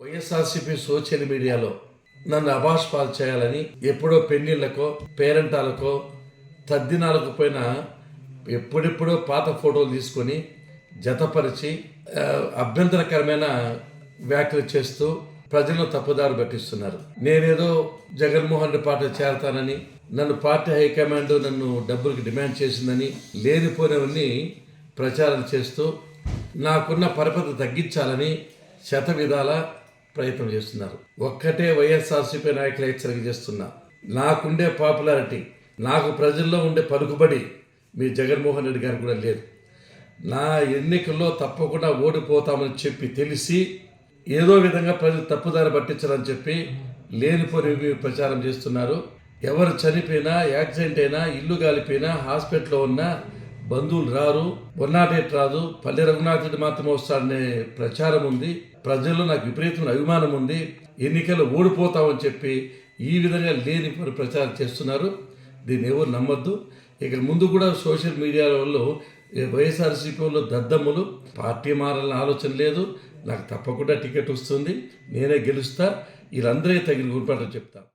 YSRCP social మీడియాలో నన్ను అబాష్ పాలు చేయాలని ఎప్పుడో పెళ్లిళ్లకో పేరెంటాలకో తద్దినాలకు పోయిన ఎప్పుడెప్పుడో పాత ఫోటోలు తీసుకొని జతపరిచి అభ్యంతరకరమైన వ్యాఖ్యలు చేస్తూ ప్రజలను తప్పుదారి పట్టిస్తున్నారు. నేనేదో జగన్మోహన్ రెడ్డి పార్టీ చేరతానని, నన్ను పార్టీ హైకమాండ్ నన్ను డబ్బులకు డిమాండ్ చేసిందని లేనిపోయినవన్నీ ప్రచారం చేస్తూ నాకున్న పరపతి తగ్గించాలని శత విధాల ప్రయత్నం చేస్తున్నారు. ఒక్కటే వైఎస్ఆర్సీపీ నాయకులు హెచ్చరిక చేస్తున్నా, నాకుండే పాపులారిటీ, నాకు ప్రజల్లో ఉండే పలుకుబడి మీ జగన్మోహన్ రెడ్డి గారికి కూడా లేదు. నా ఎన్నికల్లో తప్పకుండా ఓడిపోతామని చెప్పి తెలిసి ఏదో విధంగా ప్రజలు తప్పుదారి పట్టించాలని చెప్పి లేనిపోని ప్రచారం చేస్తున్నారు. ఎవరు చనిపోయినా, యాక్సిడెంట్ అయినా, ఇల్లు కాలిపోయినా, హాస్పిటల్లో ఉన్నా బంధువులు రారు, 108 రాదు, పల్లె రఘునాథ్ రెడ్డి మాత్రమే వస్తాడనే ప్రచారం ఉంది. ప్రజల్లో నాకు విపరీతమైన అభిమానం ఉంది, ఎన్నికల్లో ఓడిపోతామని చెప్పి ఈ విధంగా లేని ప్రచారం చేస్తున్నారు. దీన్ని ఎవరు నమ్మొద్దు. ఇక ముందు కూడా సోషల్ మీడియా వాళ్ళు వైఎస్ఆర్సీపీ వాళ్ళు దద్దమ్ములు, పార్టీ మారాలని ఆలోచన లేదు, నాకు తప్పకుండా టికెట్ వస్తుంది, నేనే గెలుస్తా, వీళ్ళందరూ తగిన గురిపాటు చెప్తాను.